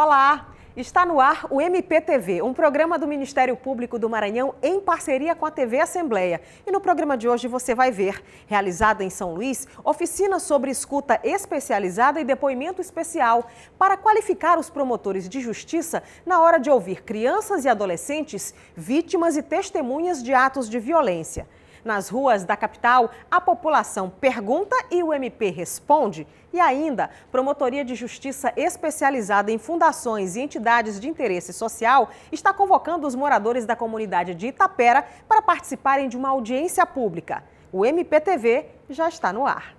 Olá! Está no ar o MPTV, um programa do Ministério Público do Maranhão em parceria com a TV Assembleia. E no programa de hoje você vai ver, realizada em São Luís, oficina sobre escuta especializada e depoimento especial para qualificar os promotores de justiça na hora de ouvir crianças e adolescentes vítimas e testemunhas de atos de violência. Nas ruas da capital, a população pergunta e o MP responde. E ainda, Promotoria de Justiça especializada em fundações e entidades de interesse social está convocando os moradores da comunidade de Itapera para participarem de uma audiência pública. O MPTV já está no ar.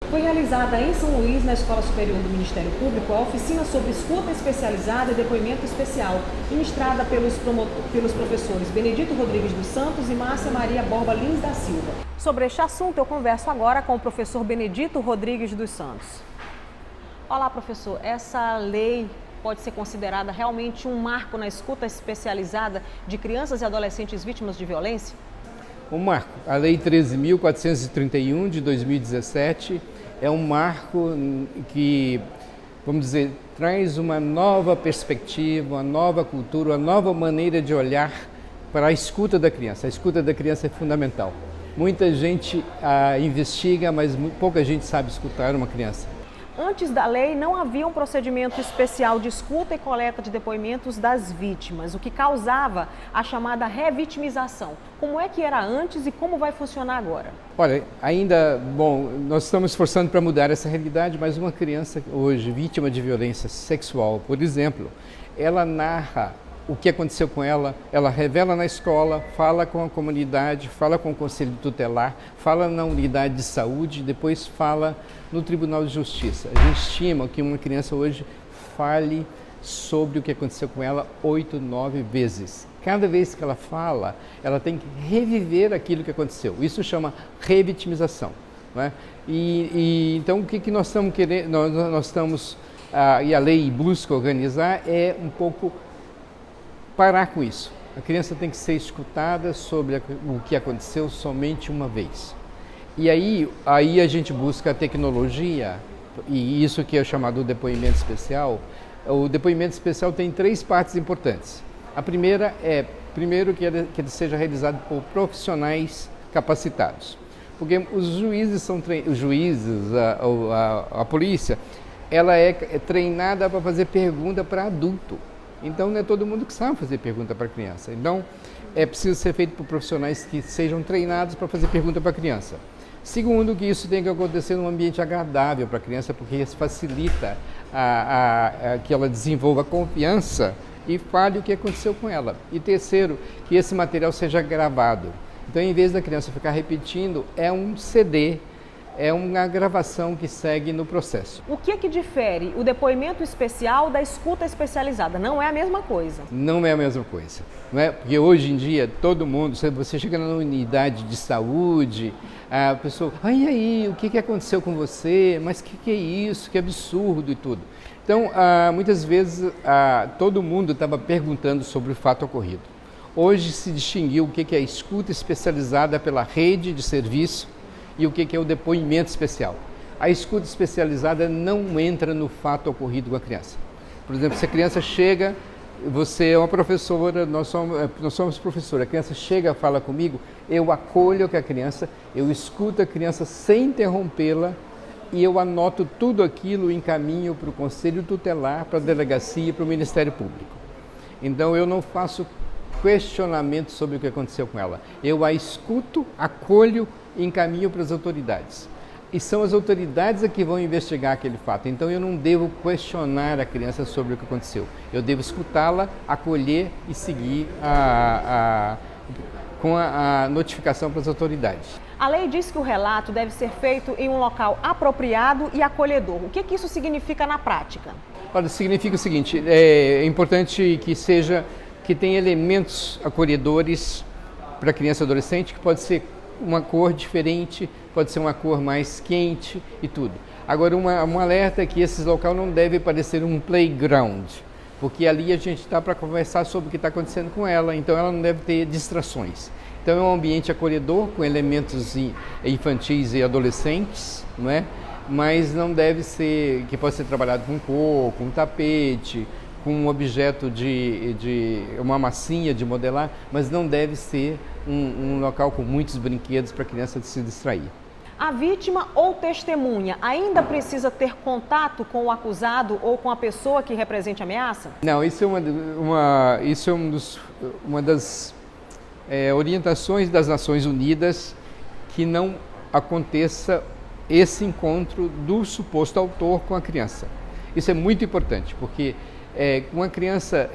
Foi realizada em São Luís, na Escola Superior do Ministério Público, a oficina sobre escuta especializada e depoimento especial, ministrada pelos professores Benedito Rodrigues dos Santos e Márcia Maria Borba Lins da Silva. Sobre este assunto, eu converso agora com o professor Benedito Rodrigues dos Santos. Olá, professor. Essa lei pode ser considerada realmente um marco na escuta especializada de crianças e adolescentes vítimas de violência? Um marco. A Lei 13.431 de 2017 é um marco que, vamos dizer, traz uma nova perspectiva, uma nova cultura, uma nova maneira de olhar para a escuta da criança. A escuta da criança é fundamental. Muita gente investiga, mas pouca gente sabe escutar uma criança. Antes da lei, não havia um procedimento especial de escuta e coleta de depoimentos das vítimas, o que causava a chamada revitimização. Como é que era antes e como vai funcionar agora? Olha, nós estamos esforçando para mudar essa realidade, mas uma criança hoje, vítima de violência sexual, por exemplo, ela narra o que aconteceu com ela revela na escola, fala com a comunidade, fala com o conselho tutelar, fala na unidade de saúde, depois fala no Tribunal de Justiça. A gente estima que uma criança hoje fale sobre o que aconteceu com ela 8, 9 vezes. Cada vez que ela fala, ela tem que reviver aquilo que aconteceu. Isso chama revitimização, não é? Então, o que nós estamos querendo, e a lei busca organizar é um pouco parar com isso. A criança tem que ser escutada sobre o que aconteceu somente uma vez. E aí a gente busca a tecnologia, e isso que é chamado depoimento especial. O depoimento especial tem 3 partes importantes. A primeira que ele seja realizado por profissionais capacitados. Porque os juízes a polícia, ela é treinada para fazer pergunta para adulto. Então, não é todo mundo que sabe fazer pergunta para criança. Então, é preciso ser feito por profissionais que sejam treinados para fazer pergunta para a criança. Segundo, que isso tem que acontecer num ambiente agradável para a criança, porque isso facilita que ela desenvolva confiança e fale o que aconteceu com ela. E terceiro, que esse material seja gravado. Então, em vez da criança ficar repetindo, é um CD, é uma gravação que segue no processo. O que é que difere o depoimento especial da escuta especializada? Não é a mesma coisa? Não é a mesma coisa. Não é? Porque hoje em dia, todo mundo, você chega na unidade de saúde, a pessoa, e aí, o que aconteceu com você? Mas o que é isso? Que absurdo e tudo. Então, muitas vezes, todo mundo estava perguntando sobre o fato ocorrido. Hoje se distinguiu o que é a escuta especializada pela rede de serviço e o que é o depoimento especial. A escuta especializada não entra no fato ocorrido com a criança. Por exemplo, se a criança chega, você é uma professora, nós somos professora, a criança chega, fala comigo, eu acolho a criança, eu escuto a criança sem interrompê-la e eu anoto tudo aquilo e encaminho para o Conselho Tutelar, para a Delegacia e para o Ministério Público. Então eu não faço questionamento sobre o que aconteceu com ela. Eu a escuto, acolho e encaminho para as autoridades. E são as autoridades que vão investigar aquele fato. Então eu não devo questionar a criança sobre o que aconteceu. Eu devo escutá-la, acolher e seguir com a notificação para as autoridades. A lei diz que o relato deve ser feito em um local apropriado e acolhedor. O que isso significa na prática? Olha, significa o seguinte, é importante que tenha elementos acolhedores para a criança e adolescente, que pode ser uma cor diferente, pode ser uma cor mais quente e tudo. Agora, um alerta é que esse local não deve parecer um playground, porque ali a gente está para conversar sobre o que está acontecendo com ela, então ela não deve ter distrações. Então é um ambiente acolhedor com elementos infantis e adolescentes, não é? Mas não deve ser, que pode ser trabalhado com cor, com tapete, com um objeto de uma massinha de modelar, mas não deve ser um local com muitos brinquedos para a criança se distrair. A vítima ou testemunha ainda precisa ter contato com o acusado ou com a pessoa que represente a ameaça? Não, isso é uma das orientações das Nações Unidas, que não aconteça esse encontro do suposto autor com a criança. Isso é muito importante, porque uma criança,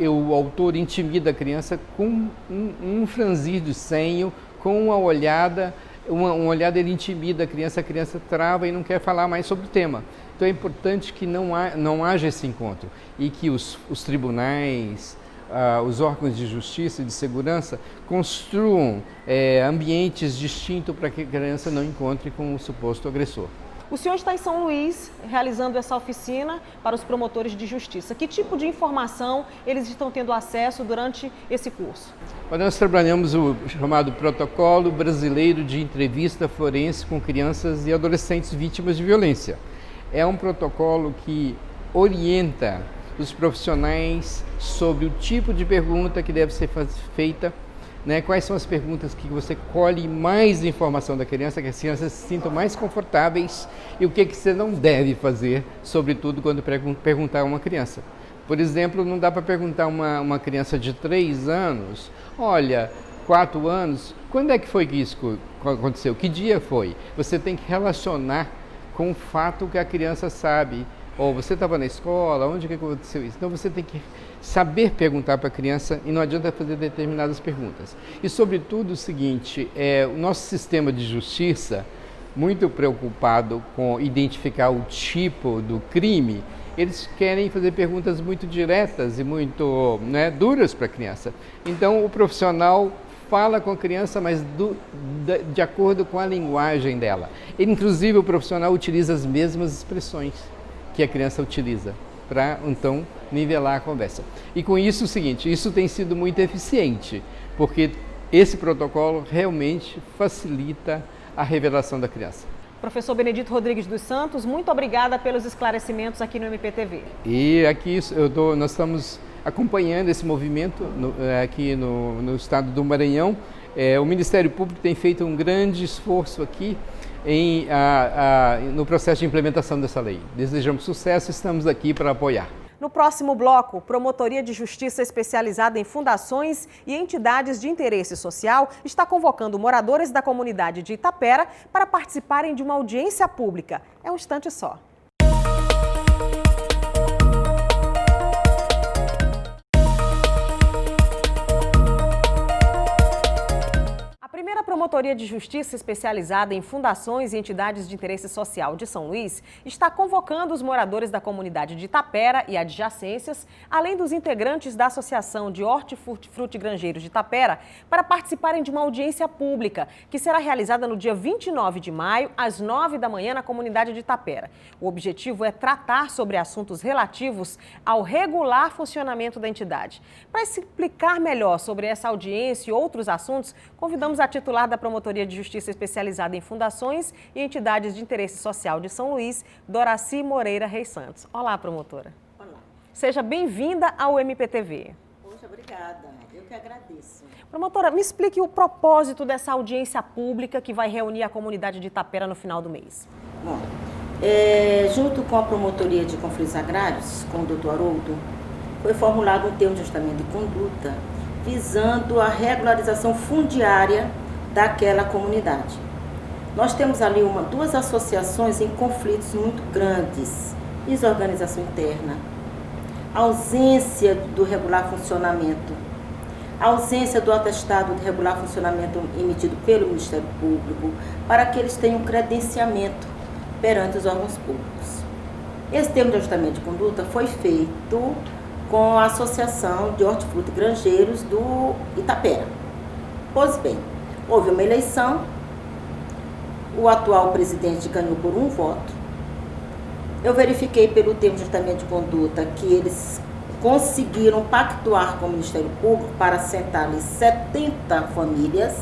o autor intimida a criança com um franzir de senho, com uma olhada ele intimida a criança trava e não quer falar mais sobre o tema. Então é importante que não haja esse encontro e que os tribunais, os órgãos de justiça e de segurança construam ambientes distintos para que a criança não encontre com o suposto agressor. O senhor está em São Luís realizando essa oficina para os promotores de justiça. Que tipo de informação eles estão tendo acesso durante esse curso? Nós trabalhamos o chamado Protocolo Brasileiro de Entrevista Forense com Crianças e Adolescentes Vítimas de Violência. É um protocolo que orienta os profissionais sobre o tipo de pergunta que deve ser feita, né? Quais são as perguntas que você colhe mais informação da criança, que as crianças se sintam mais confortáveis, e o que você não deve fazer, sobretudo quando perguntar a uma criança. Por exemplo, não dá para perguntar uma criança de 3 anos, olha, 4 anos, quando é que foi que isso aconteceu? Que dia foi? Você tem que relacionar com o fato que a criança sabe. Ou você estava na escola, onde que aconteceu isso? Então você tem que saber perguntar para a criança e não adianta fazer determinadas perguntas. E sobretudo o seguinte, o nosso sistema de justiça, muito preocupado com identificar o tipo do crime, eles querem fazer perguntas muito diretas e muito duras para a criança. Então o profissional fala com a criança, mas de acordo com a linguagem dela. Inclusive o profissional utiliza as mesmas expressões que a criança utiliza, para então nivelar a conversa. E com isso o seguinte, isso tem sido muito eficiente, porque esse protocolo realmente facilita a revelação da criança. Professor Benedito Rodrigues dos Santos, muito obrigada pelos esclarecimentos aqui no MPTV. E aqui nós estamos acompanhando esse movimento aqui no estado do Maranhão. O Ministério Público tem feito um grande esforço aqui no processo de implementação dessa lei. Desejamos sucesso, estamos aqui para apoiar. No próximo bloco, Promotoria de Justiça especializada em fundações e entidades de interesse social está convocando moradores da comunidade de Itapera para participarem de uma audiência pública. É um instante só. A primeira Promotoria de Justiça especializada em fundações e entidades de interesse social de São Luís está convocando os moradores da comunidade de Itapera e adjacências, além dos integrantes da Associação de Hortifrutigranjeiros de Itapera, para participarem de uma audiência pública, que será realizada no dia 29 de maio, às 9 da manhã, na comunidade de Itapera. O objetivo é tratar sobre assuntos relativos ao regular funcionamento da entidade. Para explicar melhor sobre essa audiência e outros assuntos, convidamos a titular da Promotoria de Justiça especializada em fundações e entidades de interesse social de São Luís, Doraci Moreira Reis Santos. Olá, promotora. Olá. Seja bem-vinda ao MPTV. Poxa, obrigada. Eu que agradeço. Promotora, me explique o propósito dessa audiência pública que vai reunir a comunidade de Itapera no final do mês. Bom, junto com a Promotoria de Conflitos Agrários, com o Dr. Haroldo, foi formulado um termo de ajustamento de conduta visando a regularização fundiária daquela comunidade. Nós temos ali duas associações em conflitos muito grandes, desorganização interna, ausência do regular funcionamento, ausência do atestado de regular funcionamento emitido pelo Ministério Público, para que eles tenham credenciamento perante os órgãos públicos. Esse termo de ajustamento de conduta foi feito com a Associação de Hortifrutigranjeiros do Itapera. Pois bem, houve uma eleição, o atual presidente ganhou por 1 voto. Eu verifiquei pelo termo de ajustamento de conduta que eles conseguiram pactuar com o Ministério Público para assentar ali 70 famílias.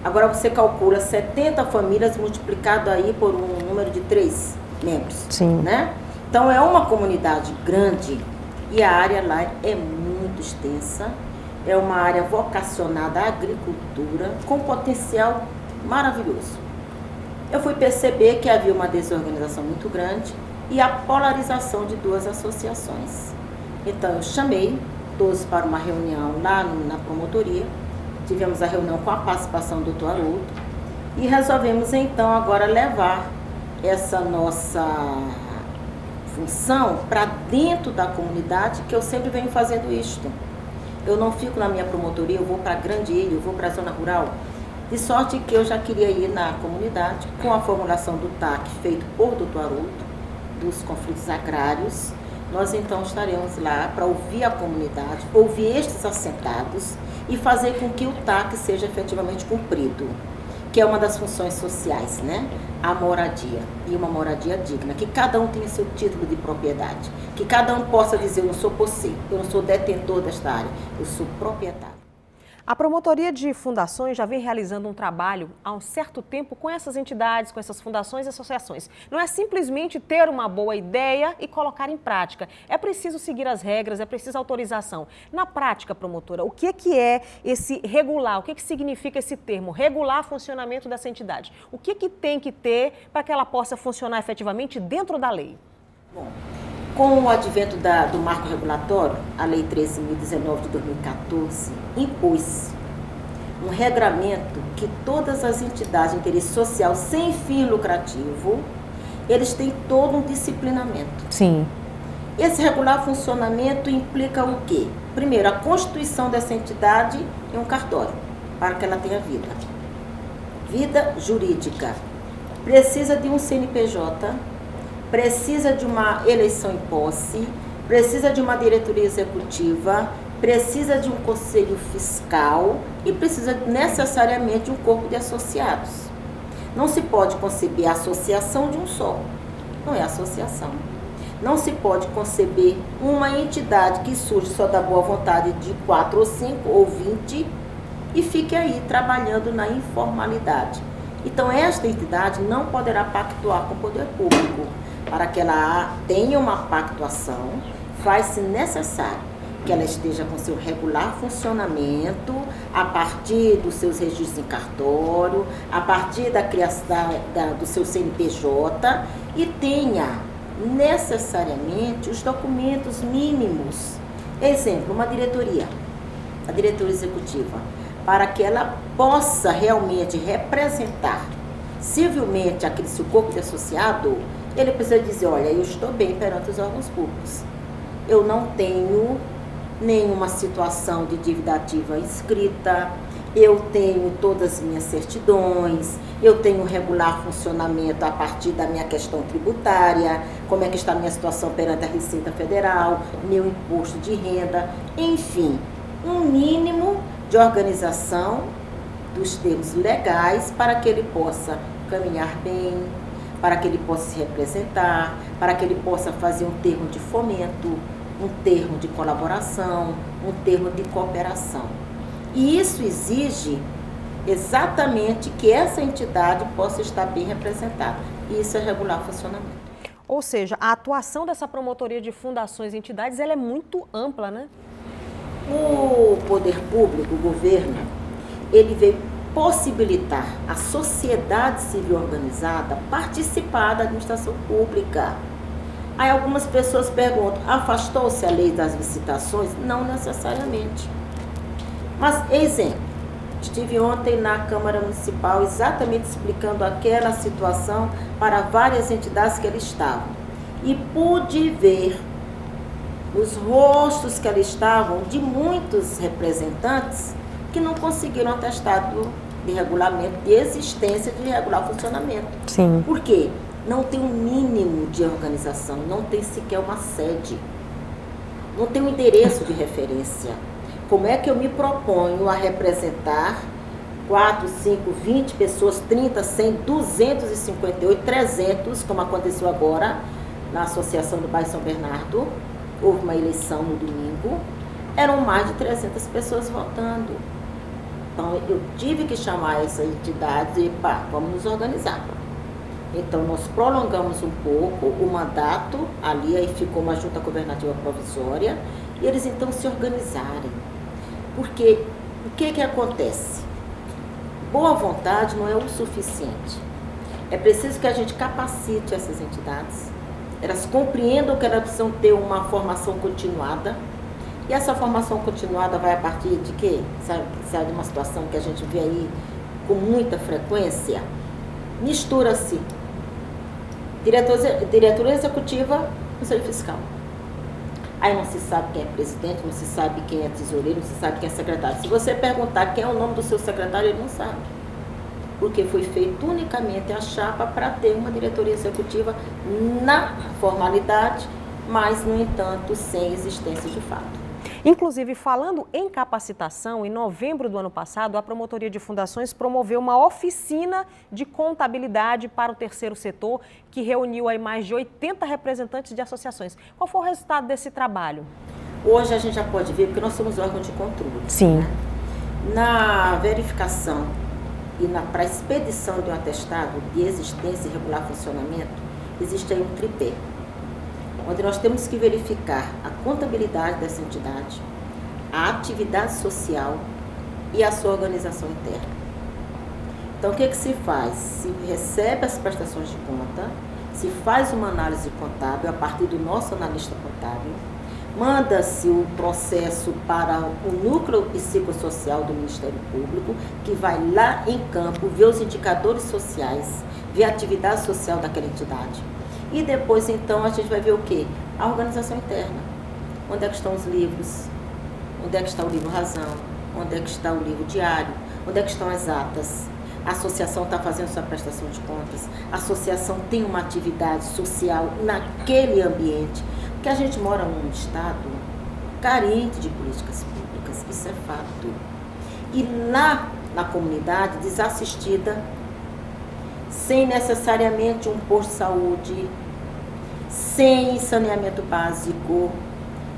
Agora você calcula 70 famílias multiplicado aí por um número de 3 membros. Sim. Né? Então é uma comunidade grande e a área lá é muito extensa. É uma área vocacionada à agricultura com potencial maravilhoso. Eu fui perceber que havia uma desorganização muito grande e a polarização de 2 associações. Então eu chamei todos para uma reunião lá na promotoria. Tivemos a reunião com a participação do Dr. Haroldo e resolvemos então agora levar essa nossa função para dentro da comunidade, que eu sempre venho fazendo isto. Eu não fico na minha promotoria, eu vou para a grande ilha, eu vou para a zona rural, de sorte que eu já queria ir na comunidade com a formulação do TAC feito por Dr. Haroldo, dos conflitos agrários. Nós então estaremos lá para ouvir a comunidade, ouvir estes assentados e fazer com que o TAC seja efetivamente cumprido, que é uma das funções sociais, né? A moradia, e uma moradia digna, que cada um tenha seu título de propriedade, que cada um possa dizer, eu não sou você, eu não sou detentor desta área, eu sou proprietário. A Promotoria de Fundações já vem realizando um trabalho há um certo tempo com essas entidades, com essas fundações e associações. Não é simplesmente ter uma boa ideia e colocar em prática. É preciso seguir as regras, é preciso autorização. Na prática, promotora, o que é esse regular? O que significa esse termo? Regular funcionamento dessa entidade. O que tem que ter para que ela possa funcionar efetivamente dentro da lei? Bom, com o advento do marco regulatório, a Lei 13.019 de 2014 impôs um regramento que todas as entidades de interesse social sem fim lucrativo, eles têm todo um disciplinamento. Sim. Esse regular funcionamento implica o quê? Primeiro, a constituição dessa entidade em um cartório, para que ela tenha vida. Vida jurídica. Precisa de um CNPJ, precisa de uma eleição em posse, precisa de uma diretoria executiva, precisa de um conselho fiscal e precisa necessariamente de um corpo de associados. Não se pode conceber a associação de um só, não é associação. Não se pode conceber uma entidade que surge só da boa vontade de 4 ou 5 ou 20 e fique aí trabalhando na informalidade. Então esta entidade não poderá pactuar com o poder público. Para que ela tenha uma pactuação, faz-se necessário que ela esteja com seu regular funcionamento, a partir dos seus registros em cartório, a partir da criação do seu CNPJ e tenha necessariamente os documentos mínimos. Exemplo, uma diretoria, a diretoria executiva, para que ela possa realmente representar civilmente aquele seu corpo de associado. Ele precisa dizer, olha, eu estou bem perante os órgãos públicos. Eu não tenho nenhuma situação de dívida ativa inscrita, eu tenho todas as minhas certidões, eu tenho um regular funcionamento a partir da minha questão tributária, como é que está a minha situação perante a Receita Federal, meu imposto de renda, enfim, um mínimo de organização dos termos legais para que ele possa caminhar bem, para que ele possa se representar, para que ele possa fazer um termo de fomento, um termo de colaboração, um termo de cooperação. E isso exige exatamente que essa entidade possa estar bem representada. E isso é regular funcionamento. Ou seja, a atuação dessa promotoria de fundações e entidades ela é muito ampla, né? O poder público, o governo, ele veio possibilitar a sociedade civil organizada participar da administração pública. Aí algumas pessoas perguntam, afastou-se a lei das licitações? Não necessariamente. Mas, exemplo, estive ontem na Câmara Municipal exatamente explicando aquela situação para várias entidades que ali estavam. E pude ver os rostos que ali estavam de muitos representantes que não conseguiram atestado de regulamento, de existência de regular funcionamento. Sim. Por quê? Não tem um mínimo de organização, não tem sequer uma sede, não tem um endereço de referência. Como é que eu me proponho a representar 4, 5, 20 pessoas, 30, 100, 258, 300, como aconteceu agora na Associação do Bairro São Bernardo, houve uma eleição no domingo, eram mais de 300 pessoas votando. Então, eu tive que chamar essas entidades e, vamos nos organizar. Então, nós prolongamos um pouco o mandato, ali aí ficou uma junta governativa provisória, e eles então se organizarem. Porque o que acontece? Boa vontade não é o suficiente. É preciso que a gente capacite essas entidades, elas compreendam que elas precisam ter uma formação continuada. E essa formação continuada vai a partir de quê? Sabe de uma situação que a gente vê aí com muita frequência? Mistura-se diretoria executiva e conselho fiscal. Aí não se sabe quem é presidente, não se sabe quem é tesoureiro, não se sabe quem é secretário. Se você perguntar quem é o nome do seu secretário, ele não sabe. Porque foi feito unicamente a chapa para ter uma diretoria executiva na formalidade, mas, no entanto, sem existência de fato. Inclusive, falando em capacitação, em novembro do ano passado, a Promotoria de Fundações promoveu uma oficina de contabilidade para o terceiro setor, que reuniu aí mais de 80 representantes de associações. Qual foi o resultado desse trabalho? Hoje a gente já pode ver, porque nós somos órgão de controle. Sim. Né? Na verificação e para a expedição de um atestado de existência e regular funcionamento, existe aí um tripé, onde nós temos que verificar a contabilidade dessa entidade, a atividade social e a sua organização interna. Então, o que se faz? Se recebe as prestações de conta, se faz uma análise contábil a partir do nosso analista contábil, manda-se o processo para o núcleo psicossocial do Ministério Público, que vai lá em campo ver os indicadores sociais, ver a atividade social daquela entidade. E depois, então, a gente vai ver o quê? A organização interna. Onde é que estão os livros? Onde é que está o livro Razão? Onde é que está o livro Diário? Onde é que estão as atas? A associação está fazendo sua prestação de contas? A associação tem uma atividade social naquele ambiente? Porque a gente mora num estado carente de políticas públicas, isso é fato. E lá na comunidade desassistida, sem necessariamente um posto de saúde, sem saneamento básico,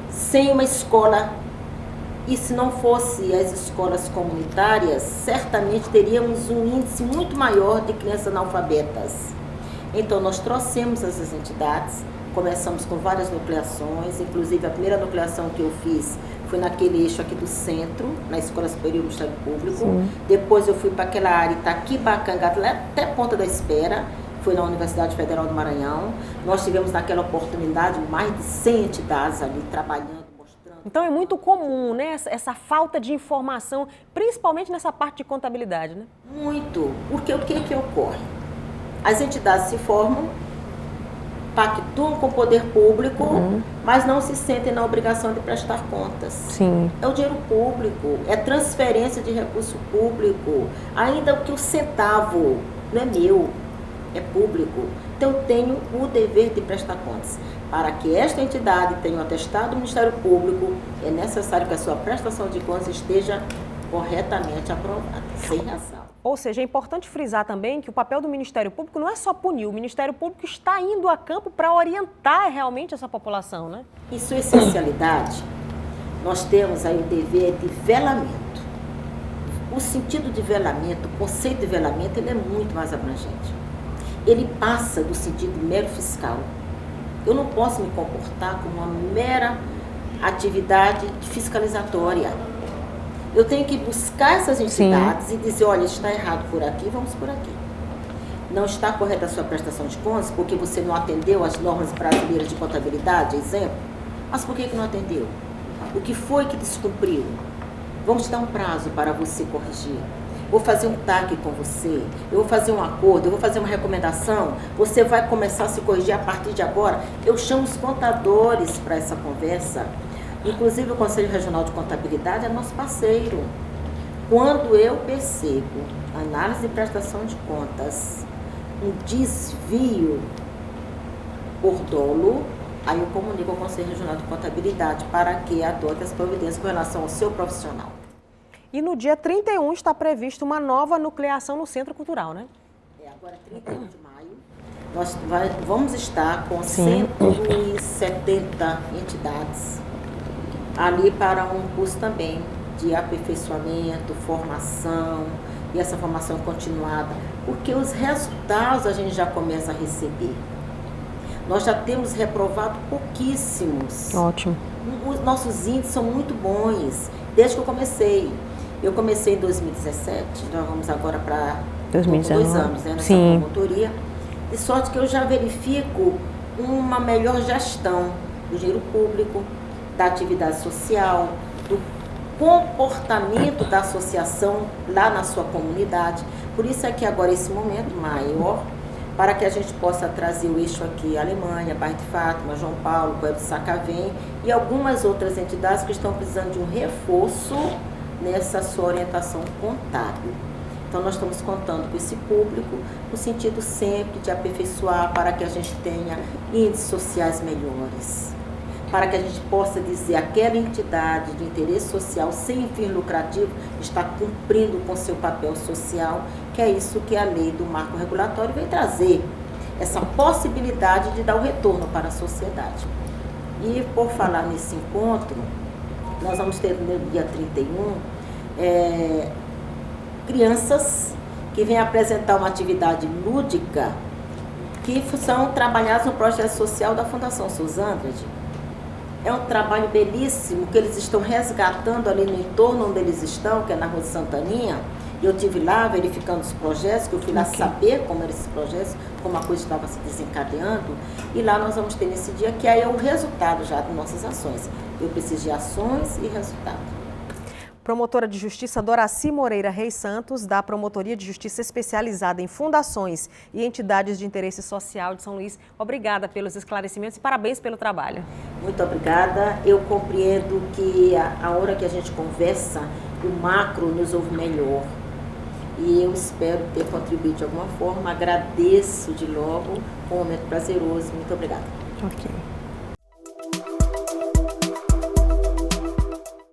sem uma escola. E se não fosse as escolas comunitárias, certamente teríamos um índice muito maior de crianças analfabetas. Então, nós trouxemos essas entidades, começamos com várias nucleações, inclusive a primeira nucleação que eu fiz foi naquele eixo aqui do centro, na Escola Superior do Ministério Público. Sim. Depois eu fui para aquela área Itaquibacanga, até Ponta da Espera, foi na Universidade Federal do Maranhão. Nós tivemos naquela oportunidade mais de 100 entidades ali trabalhando, mostrando. Então é muito comum, né, essa falta de informação, principalmente nessa parte de contabilidade, né? Muito, porque o que ocorre? As entidades se formam, pactuam com o poder público, mas não se sentem na obrigação de prestar contas. Sim. É o dinheiro público, é transferência de recurso público, ainda que o centavo não é meu, é público. Então eu tenho o dever de prestar contas. Para que esta entidade tenha um atestado do Ministério Público, é necessário que a sua prestação de contas esteja corretamente aprovada, sem razão. Ou seja, é importante frisar também que o papel do Ministério Público não é só punir, o Ministério Público está indo a campo para orientar realmente essa população, né? Em sua essencialidade, nós temos aí o dever de velamento. O sentido de velamento, o conceito de velamento, ele é muito mais abrangente. Ele passa do sentido mero fiscal. Eu não posso me comportar como uma mera atividade fiscalizatória. Eu tenho que buscar essas entidades Sim. e dizer, olha, está errado por aqui, vamos por aqui. Não está correta a sua prestação de contas porque você não atendeu às normas brasileiras de contabilidade, exemplo. Mas por que não atendeu? O que foi que descumpriu? Vamos te dar um prazo para você corrigir. Vou fazer um TAC com você, eu vou fazer um acordo, eu vou fazer uma recomendação, você vai começar a se corrigir a partir de agora. Eu chamo os contadores para essa conversa. Inclusive o Conselho Regional de Contabilidade é nosso parceiro. Quando eu percebo, análise de prestação de contas, um desvio por dolo, aí eu comunico ao Conselho Regional de Contabilidade para que adote as providências com relação ao seu profissional. E no dia 31 está prevista uma nova nucleação no Centro Cultural, né? Agora 31 de maio. Nós vamos estar com 170 entidades ali para um curso também de aperfeiçoamento, formação, e essa formação continuada, porque os resultados a gente já começa a receber. Nós já temos reprovado pouquíssimos. Ótimo. Os nossos índices são muito bons, desde que eu comecei. Eu comecei em 2017, nós vamos agora para 2019. 2 anos, né, nessa Sim. promotoria. De sorte que eu já verifico uma melhor gestão do dinheiro público, da atividade social, do comportamento da associação lá na sua comunidade. Por isso é que agora esse momento maior, para que a gente possa trazer o eixo aqui, Alemanha, Bairro de Fátima, João Paulo, Coelho de Sacavém e algumas outras entidades que estão precisando de um reforço nessa sua orientação contábil. Então nós estamos contando com esse público no sentido sempre de aperfeiçoar para que a gente tenha índices sociais melhores, para que a gente possa dizer aquela entidade de interesse social sem fim lucrativo está cumprindo com seu papel social, que é isso que a lei do marco regulatório vem trazer, essa possibilidade de dar o retorno para a sociedade. E por falar nesse encontro, nós vamos ter no dia 31 crianças que vêm apresentar uma atividade lúdica que são trabalhadas no projeto social da Fundação Susandrade. É um trabalho belíssimo que eles estão resgatando ali no entorno onde eles estão, que é na Rua de Santaninha. Eu estive lá verificando os projetos, que eu fui lá saber como eram esses projetos, como a coisa estava se desencadeando. E lá nós vamos ter nesse dia, que aí é o resultado já de nossas ações. Eu preciso de ações e resultado. Promotora de Justiça Doraci Moreira Reis Santos, da Promotoria de Justiça Especializada em Fundações e Entidades de Interesse Social de São Luís. Obrigada pelos esclarecimentos e parabéns pelo trabalho. Muito obrigada. Eu compreendo que a hora que a gente conversa, o macro nos ouve melhor. E eu espero ter contribuído de alguma forma. Agradeço de logo, foi um momento prazeroso. Muito obrigada. Ok.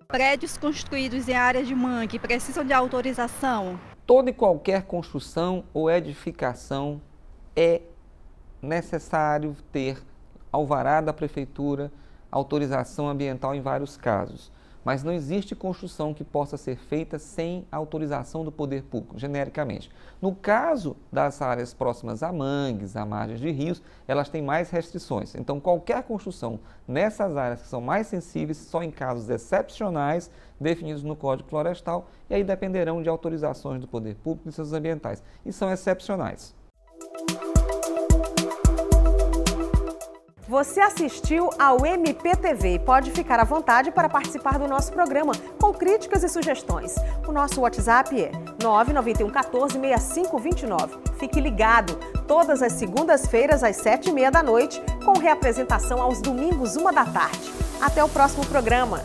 Prédios construídos em áreas de mangue precisam de autorização? Toda e qualquer construção ou edificação é necessário ter alvará da prefeitura, autorização ambiental em vários casos. Mas não existe construção que possa ser feita sem autorização do poder público, genericamente. No caso das áreas próximas a mangues, a margens de rios, elas têm mais restrições. Então, qualquer construção nessas áreas que são mais sensíveis, só em casos excepcionais, definidos no Código Florestal, e aí dependerão de autorizações do poder público e seus ambientais. E são excepcionais. Você assistiu ao MPTV e pode ficar à vontade para participar do nosso programa com críticas e sugestões. O nosso WhatsApp é 991 14 6529. Fique ligado, todas as segundas-feiras às 7h30 da noite, com reapresentação aos domingos 1 da tarde. Até o próximo programa.